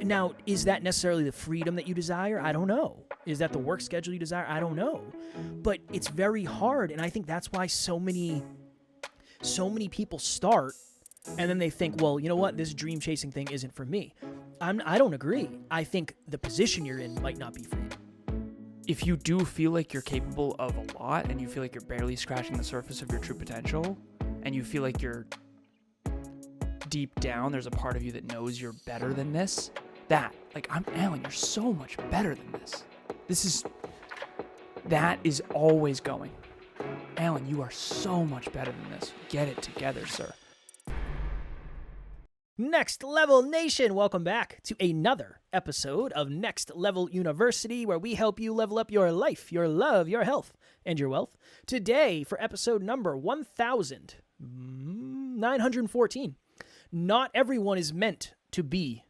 Now, is that necessarily the freedom that you desire? I don't know. Is that the work schedule you desire? I don't know. But it's very hard, and I think that's why so many people start, and then they think, well, you know what? This dream chasing thing isn't for me. I don't agree. I think the position you're in might not be for you. If you do feel like you're capable of a lot and you feel like you're barely scratching the surface of your true potential and you feel like you're deep down, there's a part of you that knows you're better than this, Alan, you're so much better than this. That is always going. Alan, you are so much better than this. Get it together, sir. Next Level Nation, welcome back to another episode of Next Level University, where we help you level up your life, your love, your health, and your wealth. Today, for episode number 1914, not everyone is meant to be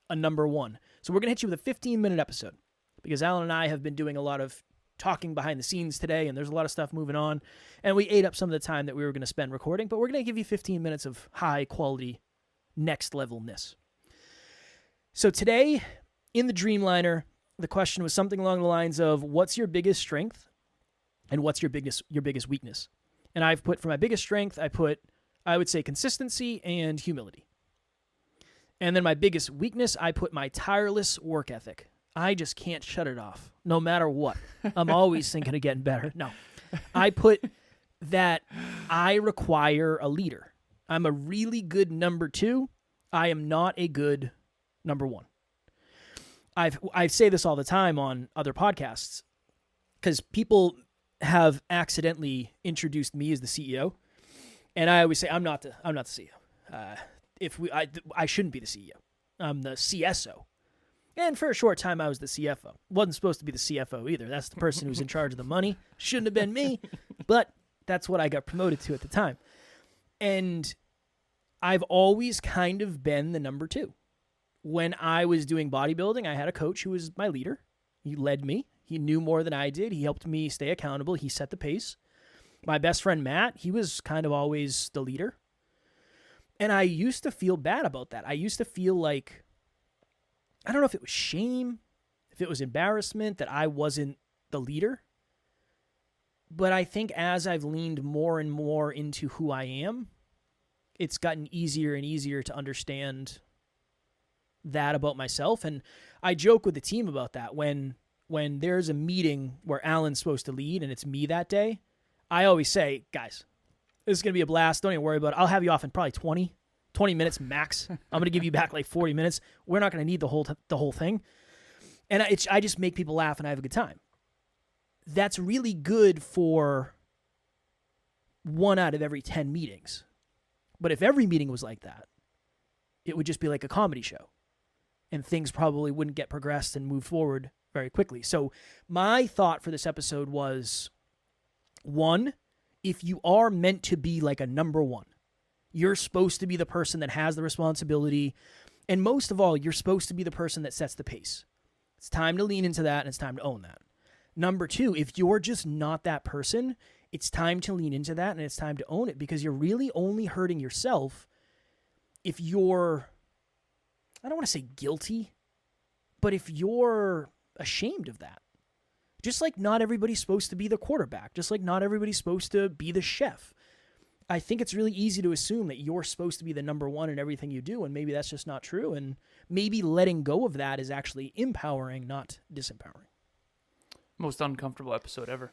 a number one. So we're going to hit you with a 15-minute episode because Alan and I have been doing a lot of talking behind the scenes today, and there's a lot of stuff moving on, and we ate up some of the time that we were going to spend recording, but we're going to give you 15 minutes of high-quality next levelness. So today, in the Dreamliner, the question was something along the lines of, what's your biggest strength and what's your biggest weakness? And I've put, for my biggest strength, I would say consistency and humility. And then my biggest weakness, I put my tireless work ethic. I just can't shut it off, no matter what. I'm always thinking of getting better. No, I put that I require a leader. I'm a really good number two. I am not a good number one. I say this all the time on other podcasts because people have accidentally introduced me as the CEO, and I always say I'm not the CEO. I shouldn't be the CEO. I'm the CSO. And for a short time, I was the CFO. Wasn't supposed to be the CFO either. That's the person who's in charge of the money. Shouldn't have been me, but that's what I got promoted to at the time. And I've always kind of been the number two. When I was doing bodybuilding, I had a coach who was my leader. He led me. He knew more than I did. He helped me stay accountable. He set the pace. My best friend, Matt, he was kind of always the leader. And I used to feel bad about that. I used to feel like, I don't know if it was shame, if it was embarrassment that I wasn't the leader. But I think as I've leaned more and more into who I am, it's gotten easier and easier to understand that about myself. And I joke with the team about that. When there's a meeting where Alan's supposed to lead and it's me that day, I always say, guys, this is going to be a blast. Don't even worry about it. I'll have you off in probably 20 minutes max. I'm going to give you back like 40 minutes. We're not going to need the whole thing. And I just make people laugh and I have a good time. That's really good for 1 out of every 10 meetings. But if every meeting was like that, it would just be like a comedy show. And things probably wouldn't get progressed and move forward very quickly. So my thought for this episode was, 1, if you are meant to be like a number one, you're supposed to be the person that has the responsibility. And most of all, you're supposed to be the person that sets the pace. It's time to lean into that and it's time to own that. Number 2, if you're just not that person, it's time to lean into that and it's time to own it, because you're really only hurting yourself if you're, I don't want to say guilty, but if you're ashamed of that. Just like not everybody's supposed to be the quarterback, just like not everybody's supposed to be the chef. I think it's really easy to assume that you're supposed to be the number one in everything you do, and maybe that's just not true, and maybe letting go of that is actually empowering, not disempowering. Most uncomfortable episode ever.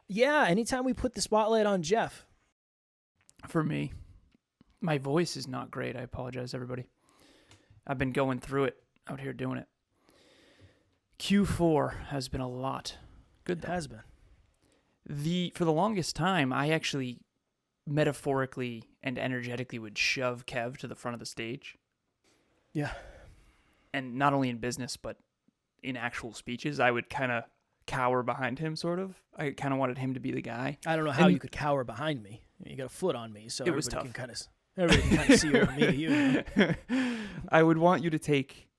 Yeah, anytime we put the spotlight on Jeff. For me, my voice is not great. I apologize, everybody. I've been going through it out here doing it. Q4 has been a lot. Good though. It has been. For the longest time, I actually metaphorically and energetically would shove Kev to the front of the stage. Yeah. And not only in business, but in actual speeches, I would kind of cower behind him, sort of. I kind of wanted him to be the guy. I don't know how you could cower behind me. You got a foot on me, so it was everybody tough. Everybody can kind of see over me to you. I would want you to take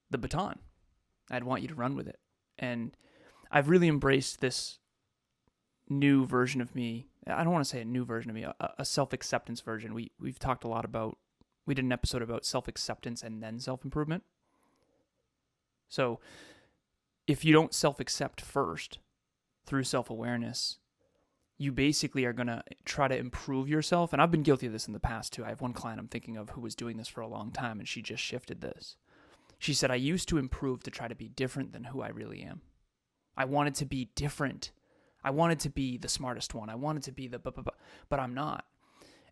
the baton. I'd want you to run with it. And I've really embraced this new version of me. I don't want to say a new version of me, a self-acceptance version. We've talked a lot about, we did an episode about self-acceptance and then self-improvement. So if you don't self-accept first through self-awareness, you basically are going to try to improve yourself. And I've been guilty of this in the past too. I have one client I'm thinking of who was doing this for a long time, and she just shifted this. She said, I used to improve to try to be different than who I really am. I wanted to be different. I wanted to be the smartest one. I wanted to be but I'm not.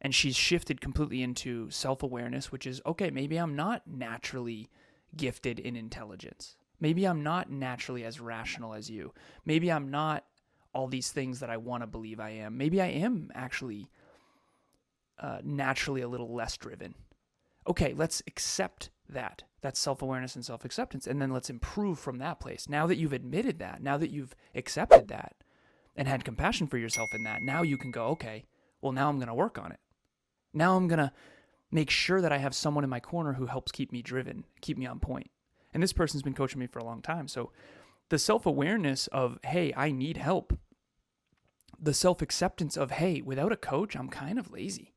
And she's shifted completely into self-awareness, which is, okay, maybe I'm not naturally gifted in intelligence. Maybe I'm not naturally as rational as you. Maybe I'm not all these things that I want to believe I am. Maybe I am actually naturally a little less driven. Okay, let's accept that. That's self-awareness and self-acceptance. And then let's improve from that place. Now that you've admitted that, now that you've accepted that and had compassion for yourself in that, now you can go, okay, well, now I'm going to work on it. Now I'm going to make sure that I have someone in my corner who helps keep me driven, keep me on point. And this person's been coaching me for a long time. So the self-awareness of, hey, I need help. The self-acceptance of, hey, without a coach, I'm kind of lazy.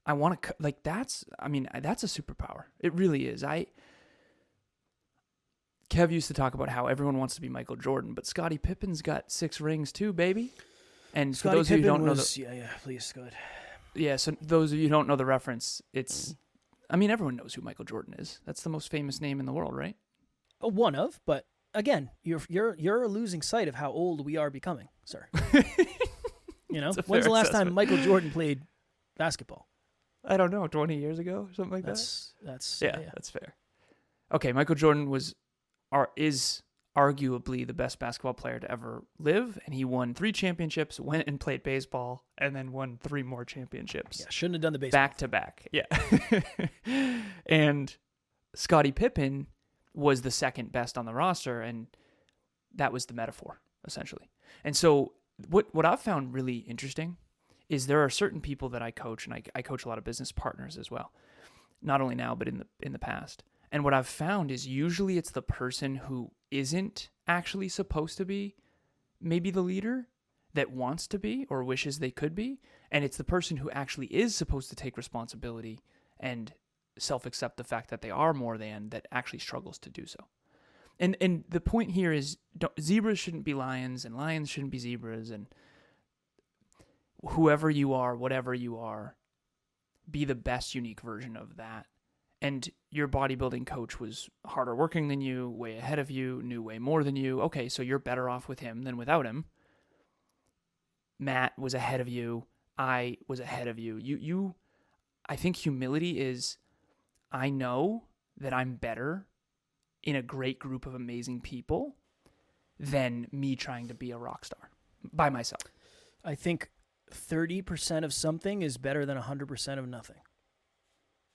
I want to, that's a superpower. It really is. Kev used to talk about how everyone wants to be Michael Jordan, but Scottie Pippen's got 6 rings too, baby. And for those of you who don't know please, go ahead. Yeah, so those of you who don't know the reference, it's, everyone knows who Michael Jordan is. That's the most famous name in the world, right? One of, but again, you're losing sight of how old we are becoming, sir. When's the last time Michael Jordan played basketball? I don't know, 20 years ago or something like that? That's fair. Okay, Michael Jordan is arguably the best basketball player to ever live, and he won 3 championships, went and played baseball, and then won 3 more championships. Yeah, shouldn't have done the baseball. Back to back, yeah. And Scottie Pippen was the second best on the roster, and that was the metaphor, essentially. And so what I've found really interesting is there are certain people that I coach, and I coach a lot of business partners as well, not only now, but in the past. And what I've found is usually it's the person who isn't actually supposed to be maybe the leader that wants to be or wishes they could be. And it's the person who actually is supposed to take responsibility and self-accept the fact that they are more than that actually struggles to do so. And the point here is zebras shouldn't be lions and lions shouldn't be zebras, and whoever you are, whatever you are, be the best unique version of that. And your bodybuilding coach was harder working than you, way ahead of you, knew way more than you. Okay, so you're better off with him than without him. Matt was ahead of you. I was ahead of you. I think humility is, I know that I'm better in a great group of amazing people than me trying to be a rock star by myself. I think 30% of something is better than 100% of nothing.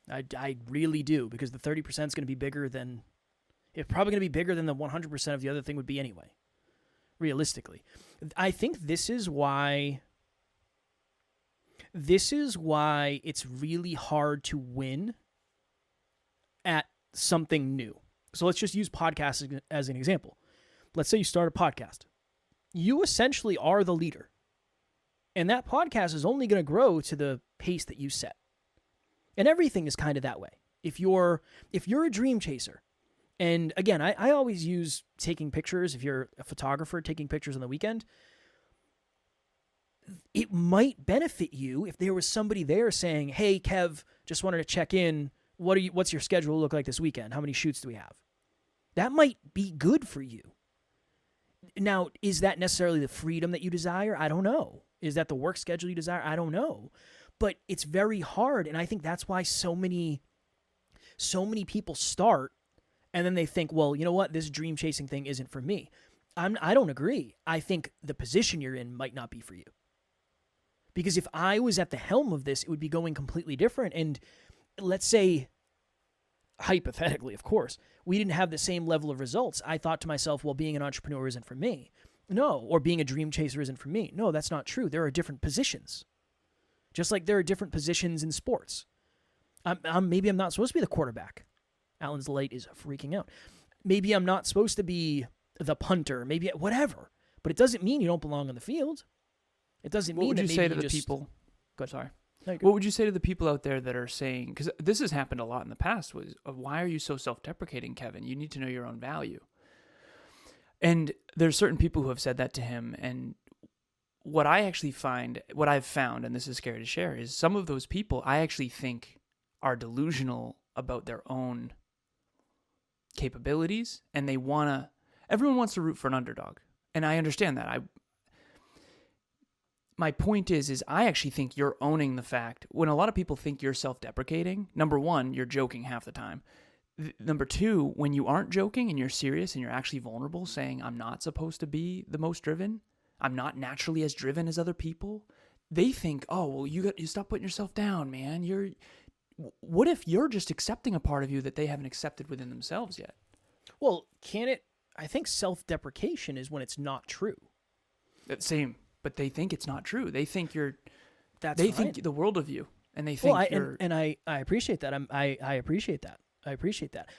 I really do, because the 30% is going to be bigger than, it's probably going to be bigger than the 100% of the other thing would be anyway, realistically. I think this is why it's really hard to win at something new. So let's just use podcasts as an example. Let's say you start a podcast. You essentially are the leader. And that podcast is only going to grow to the pace that you set. And everything is kind of that way. If you're a dream chaser, and again, I always use taking pictures. If you're a photographer taking pictures on the weekend, it might benefit you if there was somebody there saying, "Hey, Kev, just wanted to check in. What's your schedule look like this weekend? How many shoots do we have?" That might be good for you. Now, is that necessarily the freedom that you desire? I don't know. Is that the work schedule you desire? I don't know. But it's very hard, and I think that's why so many people start, and then they think, well, you know what, this dream chasing thing isn't for me. I don't agree. I think the position you're in might not be for you. Because if I was at the helm of this, it would be going completely different. And let's say, hypothetically, of course, we didn't have the same level of results. I thought to myself, well, being an entrepreneur isn't for me. No, or being a dream chaser isn't for me. No, that's not true. There are different positions. Just like there are different positions in sports. Maybe I'm not supposed to be the quarterback. Alan's light is freaking out. Maybe I'm not supposed to be the punter. Maybe whatever. But it doesn't mean you don't belong on the field. It doesn't mean that maybe what would you say to the people? Good. Sorry. I agree. What would you say to the people out there that are saying, because this has happened a lot in the past, was why are you so self-deprecating, Kevin? You need to know your own value. And there's certain people who have said that to him. And what I've found, and this is scary to share, is some of those people I actually think are delusional about their own capabilities, and everyone wants to root for an underdog. And I understand that. My point is I actually think you're owning the fact, when a lot of people think you're self-deprecating, number one, you're joking half the time. Number two, when you aren't joking and you're serious and you're actually vulnerable, saying, I'm not supposed to be the most driven, I'm not naturally as driven as other people, they think, oh, well, you stop putting yourself down, man. What if you're just accepting a part of you that they haven't accepted within themselves yet? Well, I think self-deprecation is when it's not true. Same, but they think it's not true. They think They think the world of you, and they think I appreciate that. I appreciate that. I appreciate that.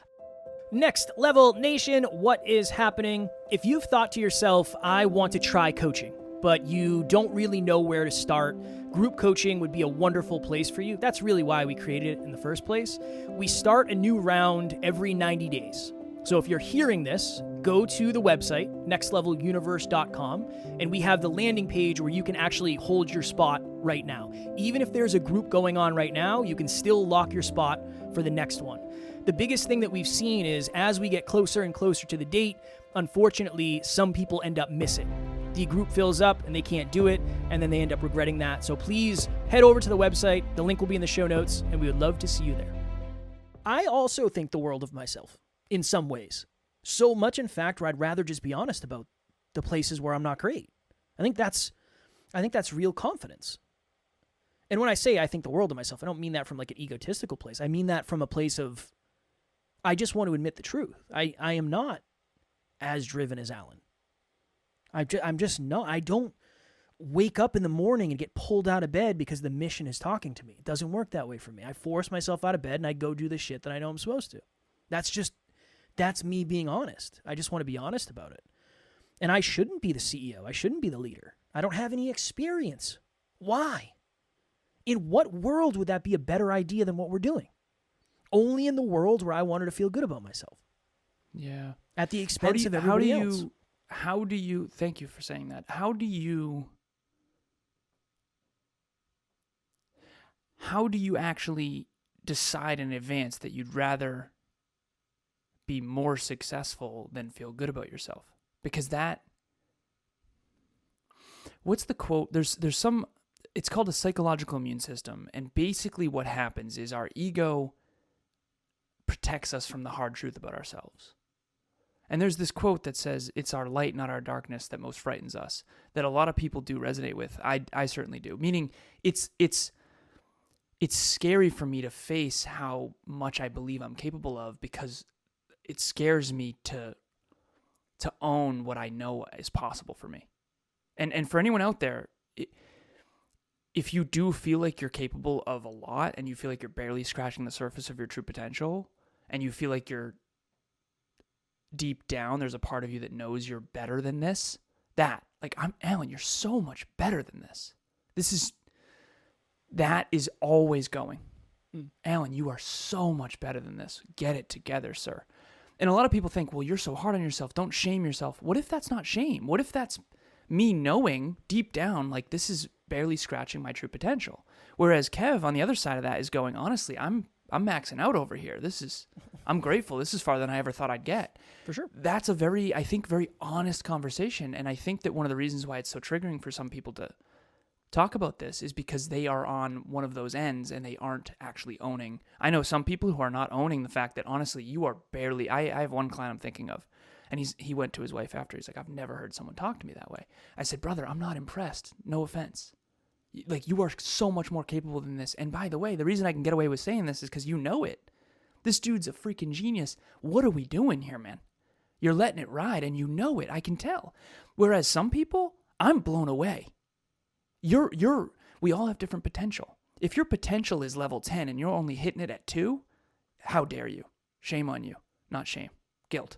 Next Level Nation, what is happening? If you've thought to yourself, I want to try coaching, but you don't really know where to start, group coaching would be a wonderful place for you. That's really why we created it in the first place. We start a new round every 90 days. So if you're hearing this, go to the website, nextleveluniverse.com, and we have the landing page where you can actually hold your spot right now. Even if there's a group going on right now, you can still lock your spot for the next one. The biggest thing that we've seen is as we get closer and closer to the date, unfortunately, some people end up missing. The group fills up and they can't do it, and then they end up regretting that. So please head over to the website. The link will be in the show notes, and we would love to see you there. I also think the world of myself in some ways. So much, in fact, where I'd rather just be honest about the places where I'm not great. I think that's real confidence. And when I say I think the world of myself, I don't mean that from like an egotistical place. I mean that from a place of, I just want to admit the truth. I am not as driven as Alan. I'm just not. I don't wake up in the morning and get pulled out of bed because the mission is talking to me. It doesn't work that way for me. I force myself out of bed and I go do the shit that I know I'm supposed to. That's me being honest. I just want to be honest about it. And I shouldn't be the CEO. I shouldn't be the leader. I don't have any experience. Why? In what world would that be a better idea than what we're doing? Only in the world where I wanted to feel good about myself. Yeah. At the expense of everybody else. How do you, thank you for saying that. How do you actually decide in advance that you'd rather be more successful than feel good about yourself? Because what's the quote? There's some, it's called a psychological immune system. And basically what happens is our ego protects us from the hard truth about ourselves. And there's this quote that says, it's our light, not our darkness, that most frightens us, that a lot of people do resonate with. I certainly do. Meaning it's scary for me to face how much I believe I'm capable of, because it scares me to own what I know is possible for me. And for anyone out there, if you do feel like you're capable of a lot and you feel like you're barely scratching the surface of your true potential, and you feel like you're deep down, there's a part of you that knows you're better than this, Alan, you're so much better than this. That is always going. Alan, you are so much better than this. Get it together, sir. And a lot of people think, well, you're so hard on yourself. Don't shame yourself. What if that's not shame? What if that's me knowing deep down, like, this is barely scratching my true potential? Whereas Kev on the other side of that is going, honestly, I'm maxing out over here. I'm grateful. This is farther than I ever thought I'd get. For sure. That's a very honest conversation. And I think that one of the reasons why it's so triggering for some people to talk about this is because they are on one of those ends and they aren't actually owning. I know some people who are not owning the fact that, honestly, you are barely, I have one client I'm thinking of, and he went to his wife after. He's like, I've never heard someone talk to me that way. I said, brother, I'm not impressed. No offense. Like, you are so much more capable than this. And by the way, the reason I can get away with saying this is because you know it. This dude's a freaking genius. What are we doing here, man? You're letting it ride and you know it. I can tell. Whereas some people, I'm blown away. We all have different potential. If your potential is level 10 and you're only hitting it at 2, how dare you? Shame on you. Not shame. Guilt.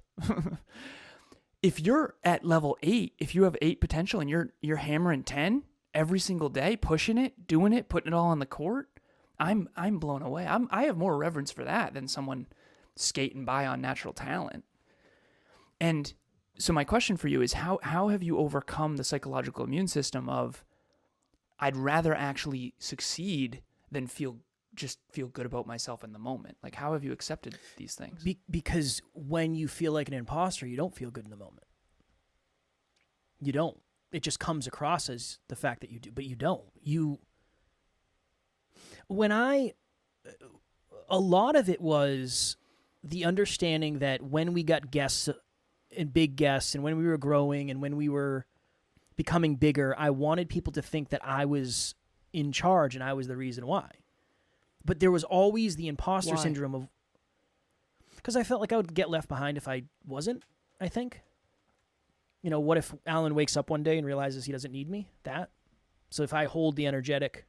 If you're at level 8, if you have 8 potential and you're hammering 10, every single day, pushing it, doing it, putting it all on the court, I'm blown away. I have more reverence for that than someone skating by on natural talent. And so my question for you is, how have you overcome the psychological immune system of, I'd rather actually succeed than feel good about myself in the moment? Like, how have you accepted these things? Because when you feel like an imposter, you don't feel good in the moment. You don't. It just comes across as the fact that you do, but you don't. A lot of it was the understanding that when we got guests and big guests, and when we were growing and when we were becoming bigger, I wanted people to think that I was in charge and I was the reason why. But there was always the imposter syndrome of, because I felt like I would get left behind if I wasn't, I think. You know, what if Alan wakes up one day and realizes he doesn't need me? So if I hold the energetic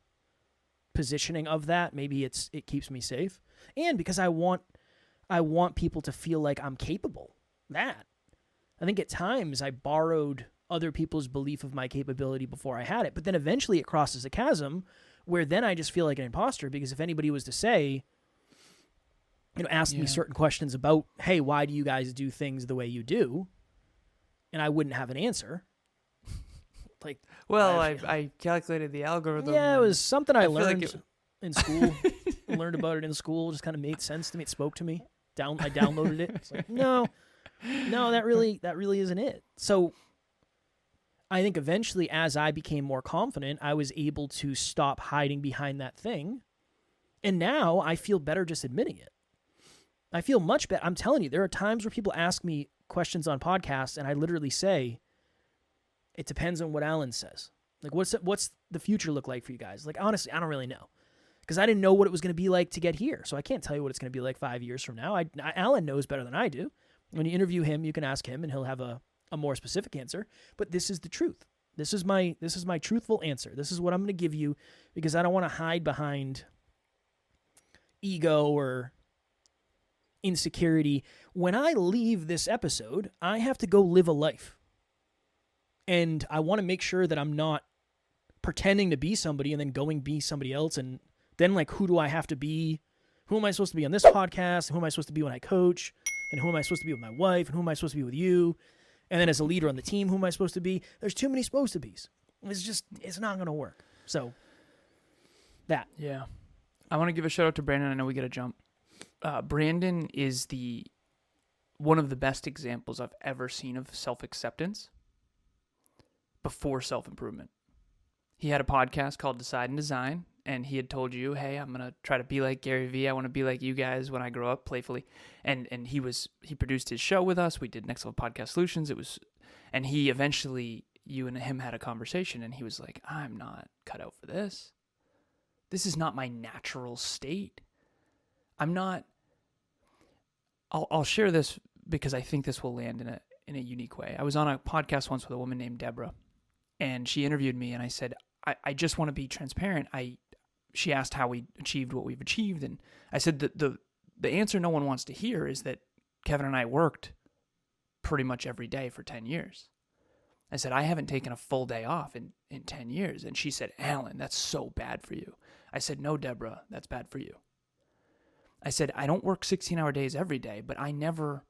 positioning of that, maybe it keeps me safe. And because I want people to feel like I'm capable. I think at times I borrowed other people's belief of my capability before I had it, but then eventually it crosses a chasm where then I just feel like an imposter, because if anybody was to say, ask me certain questions about, hey, why do you guys do things the way you do? And I wouldn't have an answer. Like, well, I calculated the algorithm. Yeah, it was something I learned in school. I learned about it in school. It just kind of made sense to me. It spoke to me. I downloaded it. It's like, no, that really isn't it. So I think eventually, as I became more confident, I was able to stop hiding behind that thing. And now I feel better just admitting it. I feel much better. I'm telling you, there are times where people ask me questions on podcasts, and I literally say, it depends on what Alan says. Like, what's the future look like for you guys? Like, honestly, I don't really know, because I didn't know what it was going to be like to get here. So I can't tell you what it's going to be like 5 years from now. Alan knows better than I do. When you interview him, you can ask him, and he'll have a more specific answer. But this is the truth. This is my truthful answer. This is what I'm going to give you, because I don't want to hide behind ego or insecurity. When I leave this episode, I have to go live a life. And I want to make sure that I'm not pretending to be somebody and then going be somebody else. And then, like, who do I have to be? Who am I supposed to be on this podcast? And who am I supposed to be when I coach? And who am I supposed to be with my wife? And who am I supposed to be with you? And then as a leader on the team, who am I supposed to be? There's too many supposed to be's. It's not going to work. So, that. Yeah. I want to give a shout out to Brandon. I know we get a jump. Brandon is one of the best examples I've ever seen of self-acceptance before self-improvement. He had a podcast called Decide and Design, and he had told you, hey, I'm going to try to be like Gary Vee. I want to be like you guys when I grow up, playfully. And he produced his show with us. We did Next Level Podcast Solutions. And he eventually, you and him had a conversation, and he was like, I'm not cut out for this. This is not my natural state. I'll share this because I think this will land in a unique way. I was on a podcast once with a woman named Deborah, and she interviewed me, and I said, I just want to be transparent. She asked how we achieved what we've achieved, and I said that the answer no one wants to hear is that Kevin and I worked pretty much every day for 10 years. I said, I haven't taken a full day off in 10 years. And she said, Alan, that's so bad for you. I said, no, Deborah, that's bad for you. I said, I don't work 16-hour days every day, but I'm never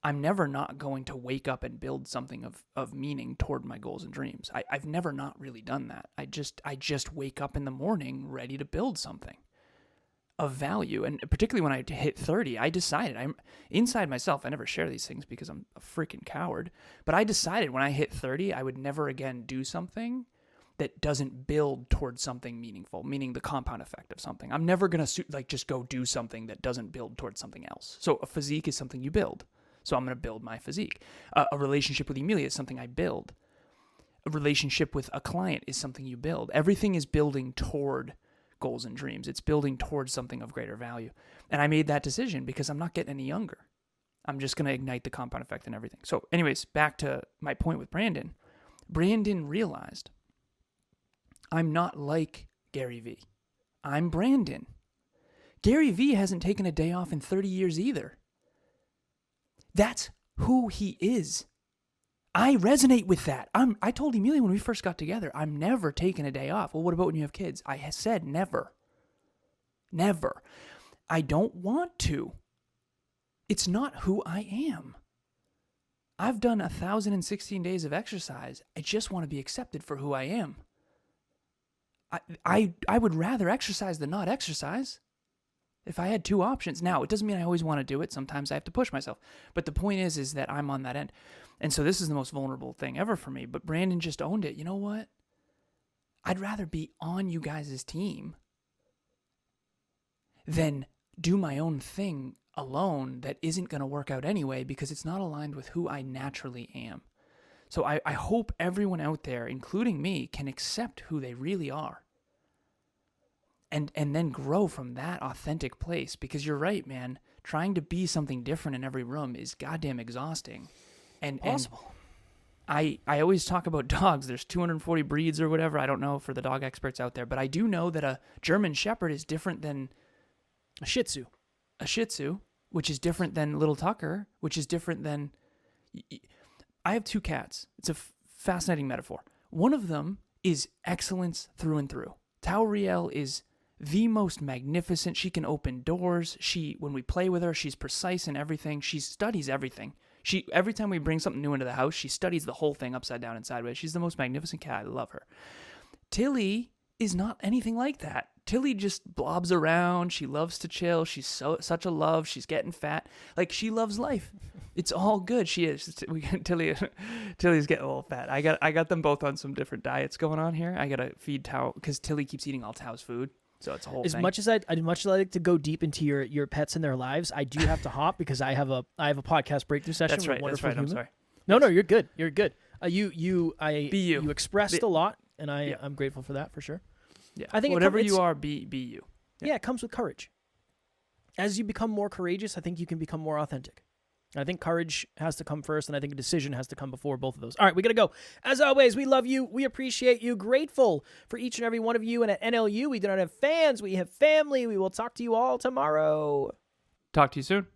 not going to wake up and build something of meaning toward my goals and dreams. I've never not really done that. I just wake up in the morning ready to build something of value. And particularly when I hit 30, I decided, I'm inside myself, I never share these things because I'm a freaking coward, but I decided when I hit 30, I would never again do something that doesn't build towards something meaningful, meaning the compound effect of something. I'm never going to just go do something that doesn't build towards something else. So a physique is something you build. So I'm going to build my physique. A relationship with Emilia is something I build. A relationship with a client is something you build. Everything is building toward goals and dreams. It's building towards something of greater value. And I made that decision because I'm not getting any younger. I'm just going to ignite the compound effect and everything. So anyways, back to my point with Brandon. Brandon realized, I'm not like Gary Vee. I'm Brandon. Gary Vee hasn't taken a day off in 30 years either. That's who he is. I resonate with that. I told Emilia when we first got together, I'm never taking a day off. Well, what about when you have kids? I said never. Never. I don't want to. It's not who I am. I've done 1,016 days of exercise. I just want to be accepted for who I am. I would rather exercise than not exercise. If I had two options. Now, it doesn't mean I always want to do it. Sometimes I have to push myself. But the point is that I'm on that end. And so this is the most vulnerable thing ever for me. But Brandon just owned it. You know what? I'd rather be on you guys' team than do my own thing alone that isn't going to work out anyway because it's not aligned with who I naturally am. So I hope everyone out there, including me, can accept who they really are. And then grow from that authentic place. Because you're right, man. Trying to be something different in every room is goddamn exhausting. And Possible. I always talk about dogs. There's 240 breeds or whatever. I don't know for the dog experts out there. But I do know that a German Shepherd is different than A Shih Tzu. a Shih Tzu, which is different than Little Tucker, which is different than... I have two cats. It's a fascinating metaphor. One of them is excellence through and through. Tauriel is the most magnificent. She can open doors. When we play with her, she's precise in everything. She studies everything. Every time we bring something new into the house, she studies the whole thing upside down and sideways. She's the most magnificent cat. I love her. Tilly is not anything like that. Tilly just blobs around. She loves to chill. She's such a love. She's getting fat. Like, she loves life. It's all good. She is. Tilly's getting a little fat. I got them both on some different diets going on here. I got to feed Tao because Tilly keeps eating all Tao's food. So it's a whole thing. Much as I'd like to go deep into your pets and their lives, I do have to hop because I have a podcast breakthrough session. That's right. That's right. I'm sorry. No, you're good. You're good. You Be you. You expressed a lot, and I'm grateful for that for sure. Yeah. I think whatever you are, be you. Yeah, it comes with courage. As you become more courageous, I think you can become more authentic. And I think courage has to come first, and I think a decision has to come before both of those. All right, we got to go. As always, we love you. We appreciate you. Grateful for each and every one of you. And at NLU, we do not have fans. We have family. We will talk to you all tomorrow. Talk to you soon.